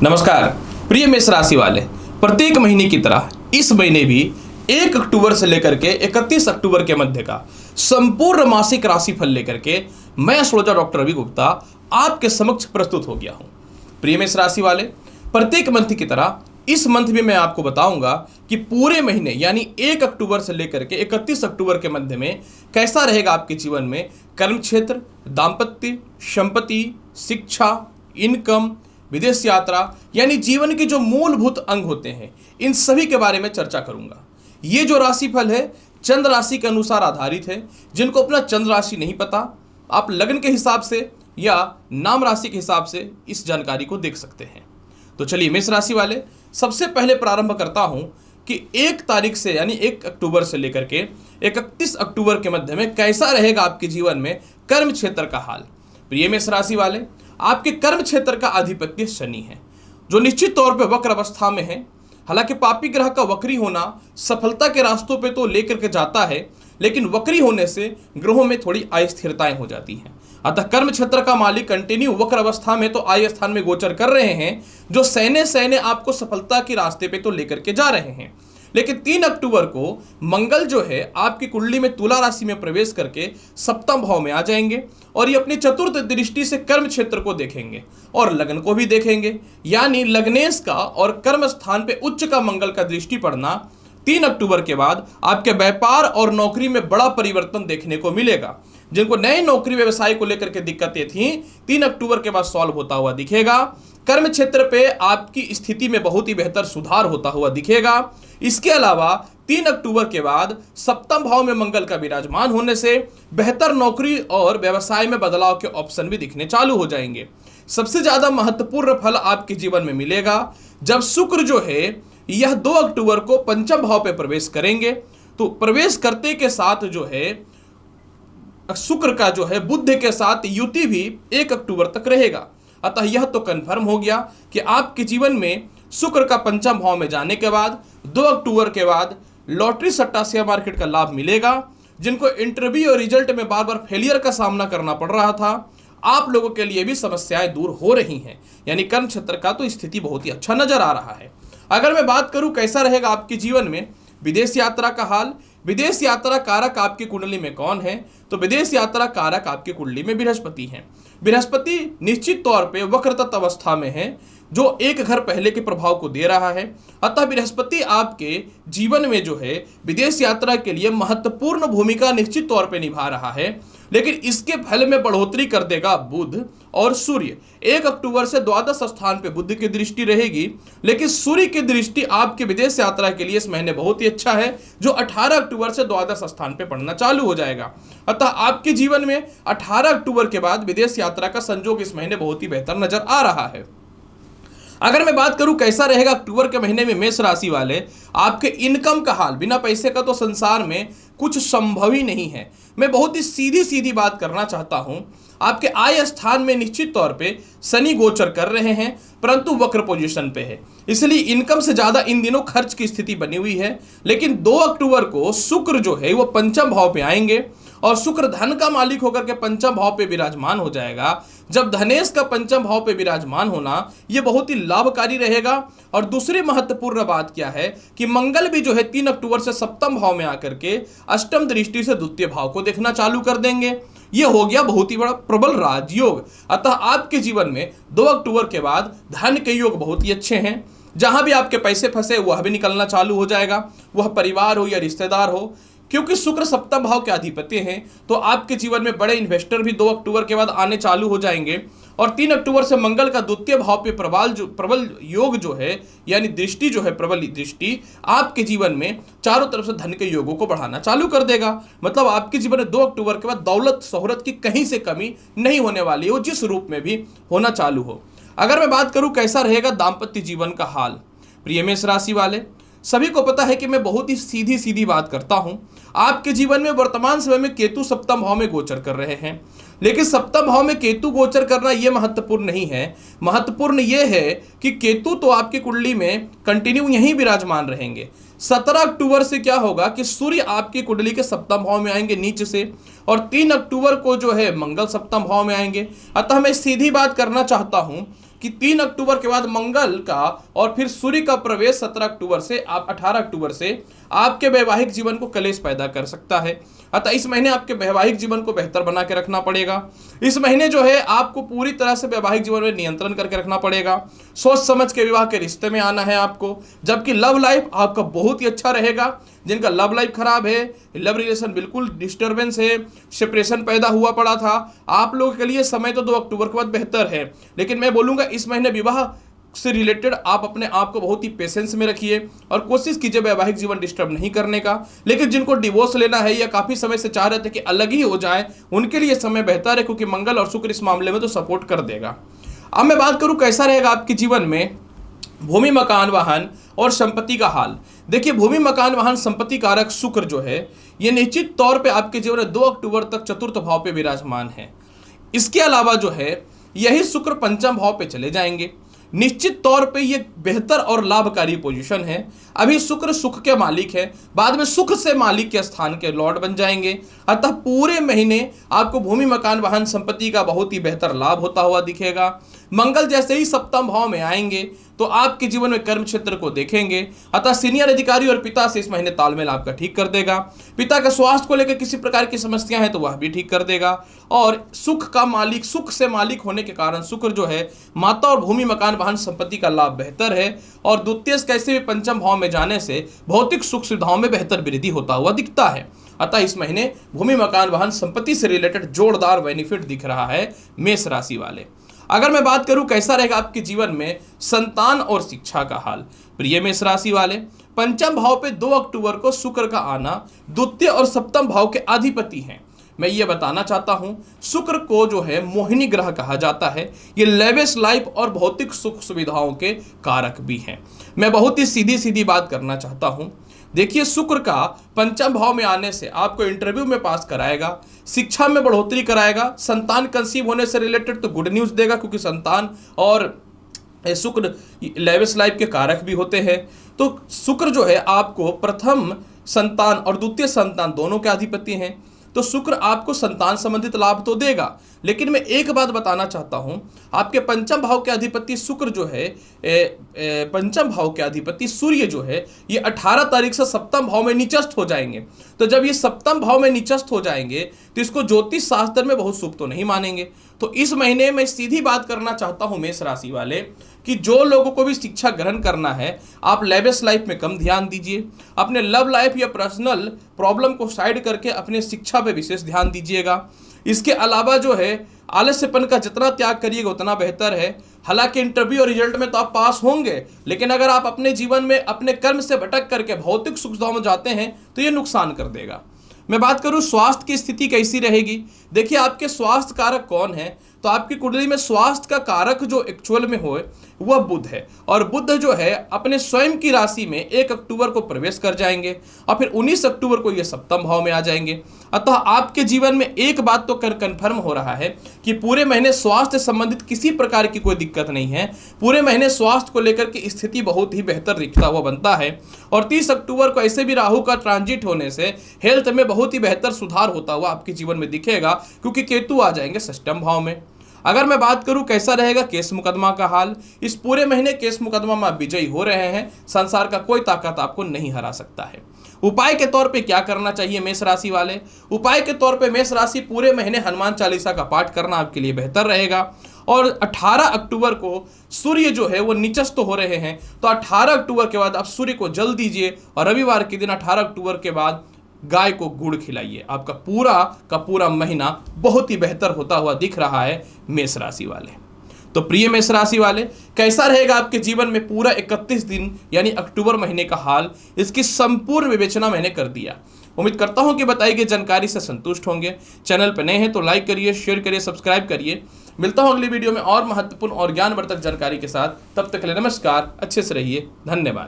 नमस्कार प्रिय मेष राशि वाले, प्रत्येक महीने की तरह इस महीने भी 1 अक्टूबर से लेकर के 31 अक्टूबर के मध्य का संपूर्ण मासिक राशिफल लेकर के मैं एस्ट्रोलॉजर डॉक्टर रवि गुप्ता आपके समक्ष प्रस्तुत हो गया हूं। प्रिय मेष राशि वाले, प्रत्येक मंथ की तरह इस मंथ में मैं आपको बताऊंगा कि पूरे महीने यानी 1 अक्टूबर से लेकर के 31 अक्टूबर के मध्य में कैसा रहेगा आपके जीवन में कर्म क्षेत्र, दाम्पत्य, संपत्ति, शिक्षा, इनकम, विदेश यात्रा यानी जीवन के जो मूलभूत अंग होते हैं, इन सभी के बारे में चर्चा करूंगा। ये जो राशिफल है चंद्र राशि के अनुसार आधारित है। जिनको अपना चंद्र राशि नहीं पता, आप लग्न के हिसाब से या नाम राशि के हिसाब से इस जानकारी को देख सकते हैं। तो चलिए मेष राशि वाले, सबसे पहले प्रारंभ करता हूं कि 1 तारीख से यानी 1 अक्टूबर से लेकर के 31 अक्टूबर के मध्य में कैसा रहेगा आपके जीवन में कर्म क्षेत्र का हाल। प्रिय मेष राशि वाले, आपके कर्म क्षेत्र का अधिपत्य शनि है, जो निश्चित तौर पे वक्र अवस्था में है। हालांकि पापी ग्रह का वक्री होना सफलता के रास्तों पे तो लेकर के जाता है, लेकिन वक्री होने से ग्रहों में थोड़ी अस्थिरताएं हो जाती हैं। अतः कर्म क्षेत्र का मालिक कंटिन्यू वक्र अवस्था में तो आय स्थान में गोचर कर रहे हैं, जो सैन्य आपको सफलता के रास्ते पे तो लेकर के जा रहे हैं। लेकिन 3 अक्टूबर को मंगल जो है आपकी कुंडली में तुला राशि में प्रवेश करके सप्तम भाव में आ जाएंगे और ये अपनी चतुर्थ दृष्टि से कर्म क्षेत्र को देखेंगे और लग्न को भी देखेंगे। यानी लग्नेश का और कर्म स्थान पे उच्च का मंगल का दृष्टि पड़ना 3 अक्टूबर के बाद आपके व्यापार और नौकरी में बड़ा परिवर्तन देखने को मिलेगा। जिनको नए नौकरी व्यवसाय को लेकर के दिक्कतें थी, 3 अक्टूबर के बाद सॉल्व होता हुआ दिखेगा। कर्म क्षेत्र पे आपकी स्थिति में बहुत ही बेहतर सुधार होता हुआ दिखेगा। इसके अलावा 3 अक्टूबर के बाद सप्तम भाव में मंगल का विराजमान होने से बेहतर नौकरी और व्यवसाय में बदलाव के ऑप्शन भी दिखने चालू हो जाएंगे। सबसे ज्यादा महत्वपूर्ण फल आपके जीवन में मिलेगा जब शुक्र जो है यह 2 अक्टूबर को पंचम भाव पे प्रवेश करेंगे। तो प्रवेश करते के साथ जो है शुक्र का जो है बुध के साथ युति भी 1 अक्टूबर तक रहेगा। अतः यह तो कंफर्म हो गया कि आपके जीवन में शुक्र का पंचम भाव में जाने के बाद 2 अक्टूबर के बाद लॉटरी सट्टा शेयर मार्केट का लाभ मिलेगा। जिनको इंटरव्यू और रिजल्ट में बार बार फेलियर का सामना करना पड़ रहा था, आप लोगों के लिए भी समस्याएं दूर हो रही हैं। यानी कर्म क्षेत्र का तो स्थिति बहुत ही अच्छा नजर आ रहा है। अगर मैं बात करूं कैसा रहेगा आपके जीवन में विदेश यात्रा का हाल, विदेश यात्रा कारक आपकी कुंडली में कौन है? तो विदेश यात्रा कारक आपकी कुंडली में बृहस्पति हैं। बृहस्पति निश्चित तौर पे वक्रतत्व अवस्था में है, जो एक घर पहले के प्रभाव को दे रहा है। अतः बृहस्पति आपके जीवन में जो है विदेश यात्रा के लिए महत्वपूर्ण भूमिका निश्चित तौर पे निभा रहा है। लेकिन इसके फल में बढ़ोतरी कर देगा बुध और सूर्य। 1 अक्टूबर से द्वादश स्थान पे बुध की दृष्टि रहेगी, लेकिन सूर्य की दृष्टि आपके विदेश यात्रा के लिए इस महीने बहुत ही अच्छा है, जो 18 अक्टूबर से द्वादश स्थान पे पड़ना चालू हो जाएगा। अतः आपके जीवन में 18 अक्टूबर के बाद विदेश यात्रा का संजोग इस महीने बहुत ही बेहतर नजर आ रहा है। अगर मैं बात करूं कैसा रहेगा अक्टूबर के महीने में मेष राशि वाले, आपके इनकम का हाल, बिना पैसे का तो संसार में कुछ संभव ही नहीं है। मैं बहुत ही सीधी सीधी बात करना चाहता हूं। आपके आय स्थान में निश्चित तौर पे शनि गोचर कर रहे हैं, परंतु वक्र पोजीशन पे है, इसलिए इनकम से ज्यादा इन दिनों खर्च की स्थिति बनी हुई है। लेकिन 2 अक्टूबर को शुक्र जो है वो पंचम भाव पे आएंगे और शुक्र धन का मालिक होकर के पंचम भाव पे विराजमान हो जाएगा। जब धनेश का पंचम भाव पे विराजमान होना यह बहुत ही लाभकारी रहेगा। और दूसरी महत्वपूर्ण बात क्या है कि मंगल भी जो है 3 अक्टूबर से सप्तम भाव में आकर के अष्टम दृष्टि से द्वितीय भाव को देखना चालू कर देंगे। यह हो गया बहुत ही बड़ा प्रबल राजयोग। अतः आपके जीवन में 2 अक्टूबर के बाद धन के योग बहुत ही अच्छे हैं। जहां भी आपके पैसे फंसे वह भी निकलना चालू हो जाएगा, वह परिवार हो या रिश्तेदार हो, क्योंकि शुक्र सप्तम भाव के अधिपति हैं। तो आपके जीवन में बड़े इन्वेस्टर भी 2 अक्टूबर के बाद आने चालू हो जाएंगे। और 3 अक्टूबर से मंगल का द्वितीय भाव पे प्रबल योग जो है यानी दृष्टि जो है प्रबल दृष्टि आपके जीवन में चारों तरफ से धन के योगों को बढ़ाना चालू कर देगा। मतलब आपके जीवन में 2 अक्टूबर के बाद दौलत शोहरत की कहीं से कमी नहीं होने वाली हो, जिस रूप में भी होना चालू हो। अगर मैं बात करूं कैसा रहेगा दाम्पत्य जीवन का हाल, प्रिय मेष राशि वाले, सभी को पता है कि मैं बहुत ही सीधी सीधी बात करता हूं। आपके जीवन में वर्तमान समय में केतु सप्तम भाव में गोचर कर रहे हैं, लेकिन सप्तम भाव में केतु गोचर करना यह महत्वपूर्ण नहीं है। महत्वपूर्ण यह है कि केतु तो आपकी कुंडली में कंटिन्यू यहीं विराजमान रहेंगे। 17 अक्टूबर से क्या होगा कि सूर्य आपकी कुंडली के सप्तम भाव में आएंगे नीचे से, और 3 अक्टूबर को जो है मंगल सप्तम भाव में आएंगे। अतः मैं सीधी बात करना चाहता हूं कि 3 अक्टूबर के बाद मंगल का और फिर सूर्य का प्रवेश 17 अक्टूबर से आप 18 अक्टूबर से आपके वैवाहिक जीवन को कलेश पैदा कर सकता है। अतः इस महीने आपके वैवाहिक जीवन को बेहतर बना के रखना पड़ेगा। इस महीने जो है आपको पूरी तरह से वैवाहिक जीवन में नियंत्रण करके रखना पड़ेगा। सोच समझ के विवाह के रिश्ते में आना है आपको। जबकि लव लाइफ आपका बहुत ही अच्छा रहेगा। जिनका लव लाइफ खराब है, लव रिलेशन बिल्कुल डिस्टर्बेंस है, सेपरेशन पैदा हुआ पड़ा था, आप लोगों के लिए समय तो 2 अक्टूबर के बाद बेहतर है। लेकिन मैं बोलूँगा इस महीने विवाह से रिलेटेड आप अपने आप को बहुत ही पेशेंस में रखिए और कोशिश कीजिए वैवाहिक जीवन डिस्टर्ब नहीं करने का। लेकिन जिनको डिवोर्स लेना है या काफ़ी समय से चाह रहे थे कि अलग ही हो जाए, उनके लिए समय बेहतर है, क्योंकि मंगल और शुक्र इस मामले में तो सपोर्ट कर देगा। अब मैं बात करूं कैसा रहेगा आपके जीवन में भूमि, मकान, वाहन और संपत्ति का हाल। देखिए, भूमि, मकान, वाहन, संपत्ति कारक शुक्र जो है ये निश्चित तौर पे आपके जीवन में 2 अक्टूबर तक चतुर्थ भाव पे विराजमान है। इसके अलावा जो है यही शुक्र पंचम भाव पे चले जाएंगे। निश्चित तौर पे ये बेहतर और लाभकारी पोजीशन है। अभी शुक्र सुख के मालिक है, बाद में सुख से मालिक के स्थान के लॉर्ड बन जाएंगे। अतः पूरे महीने आपको भूमि, मकान, वाहन, संपत्ति का बहुत ही बेहतर लाभ होता हुआ दिखेगा। मंगल जैसे ही सप्तम भाव में आएंगे तो आपके जीवन में कर्म क्षेत्र को देखेंगे। अतः सीनियर अधिकारी और पिता से इस महीने तालमेल आपका ठीक कर देगा। पिता का स्वास्थ्य को लेकर किसी प्रकार की समस्या है तो वह भी ठीक कर देगा। और सुख का मालिक, सुख से मालिक होने के कारण शुक्र जो है माता और भूमि, मकान, वाहन, संपत्ति का लाभ बेहतर है। और द्वितीय कैसे भी पंचम भाव में जाने से भौतिक सुख सुविधाओं में बेहतर वृद्धि होता हुआ दिखता है। अतः इस महीने भूमि, मकान, वाहन, संपत्ति से रिलेटेड जोरदार बेनिफिट दिख रहा है मेष राशि वाले। अगर मैं बात करूं कैसा रहेगा आपके जीवन में संतान और शिक्षा का हाल, प्रिय मेष राशि वाले, पंचम भाव पे 2 अक्टूबर को शुक्र का आना द्वितीय और सप्तम भाव के अधिपति हैं। मैं ये बताना चाहता हूं, शुक्र को जो है मोहिनी ग्रह कहा जाता है। ये लेविश लाइफ और भौतिक सुख सुविधाओं के कारक भी हैं। मैं बहुत ही सीधी सीधी बात करना चाहता हूं। देखिए, शुक्र का पंचम भाव में आने से आपको इंटरव्यू में पास कराएगा, शिक्षा में बढ़ोतरी कराएगा, संतान कंसीव होने से रिलेटेड तो गुड न्यूज़ देगा, क्योंकि संतान और शुक्र लेविश लाइफ के कारक भी होते हैं। तो शुक्र जो है आपको प्रथम संतान और द्वितीय संतान दोनों के अधिपति हैं। तो शुक्र आपको संतान संबंधित लाभ तो देगा। लेकिन मैं एक बात बताना चाहता हूं, आपके पंचम भाव के अधिपति शुक्र जो है, पंचम भाव के अधिपति सूर्य जो है, ये 18 तारीख से सप्तम भाव में निचस्थ हो जाएंगे। तो जब ये सप्तम भाव में निचस्थ हो जाएंगे तो इसको ज्योतिष शास्त्र में बहुत शुभ तो नहीं मानेंगे। तो इस महीने में सीधी बात करना चाहता हूं मेष राशि वाले कि जो लोगों को भी शिक्षा ग्रहण करना है, आप लेविश लाइफ में कम ध्यान दीजिए। अपने लव लाइफ या पर्सनल प्रॉब्लम को साइड करके अपने शिक्षा पे विशेष ध्यान दीजिएगा। इसके अलावा जो है आलस्यपन का जितना त्याग करिएगा उतना बेहतर है। हालांकि इंटरव्यू और रिजल्ट में तो आप पास होंगे, लेकिन अगर आप अपने जीवन में अपने कर्म से भटक करके भौतिक सुविधाओं में जाते हैं तो ये नुकसान कर देगा। मैं बात करूं स्वास्थ्य की स्थिति कैसी रहेगी। देखिए, आपके स्वास्थ्य कारक कौन है, तो आपकी कुंडली में स्वास्थ्य का कारक जो एक्चुअल में हो वह बुध है। और बुध जो है अपने स्वयं की राशि में 1 अक्टूबर को प्रवेश कर जाएंगे और फिर 19 अक्टूबर को ये सप्तम भाव में आ जाएंगे। अतः आपके जीवन में एक बात तो कन्फर्म हो रहा है कि पूरे महीने स्वास्थ्य संबंधित किसी प्रकार की कोई दिक्कत नहीं है। पूरे महीने स्वास्थ्य को लेकर की स्थिति बहुत ही बेहतर दिखता हुआ बनता है। और 30 अक्टूबर को ऐसे भी राहु का ट्रांजिट होने से हेल्थ में बहुत ही बेहतर सुधार होता हुआ आपके जीवन में दिखेगा, क्योंकि केतु आ जाएंगे षष्ठम भाव में। अगर मैं बात करूं कैसा रहेगा केस मुकदमा का हाल, इस पूरे महीने केस मुकदमा में आप विजयी हो रहे हैं। संसार का कोई ताकत आपको नहीं हरा सकता है। उपाय के तौर पे क्या करना चाहिए मेष राशि वाले, उपाय के तौर पे मेष राशि पूरे महीने हनुमान चालीसा का पाठ करना आपके लिए बेहतर रहेगा। और 18 अक्टूबर को सूर्य जो है वो निचस्थ तो हो रहे हैं, तो 18 अक्टूबर के बाद आप सूर्य को जल दीजिए और रविवार के दिन 18 अक्टूबर के बाद गाय को गुड़ खिलाइए। आपका पूरा का पूरा महीना बहुत ही बेहतर होता हुआ दिख रहा है मेष राशि वाले। तो प्रिय मेष राशि वाले, कैसा रहेगा आपके जीवन में पूरा 31 दिन यानी अक्टूबर महीने का हाल, इसकी संपूर्ण विवेचना मैंने कर दिया। उम्मीद करता हूं कि बताई गई जानकारी से संतुष्ट होंगे। चैनल पर नए हैं तो लाइक करिए, शेयर करिए, सब्सक्राइब करिए। मिलता हूं अगली वीडियो में और महत्वपूर्ण और ज्ञानवर्धक जानकारी के साथ। तब तक के लिए नमस्कार, अच्छे से रहिए, धन्यवाद।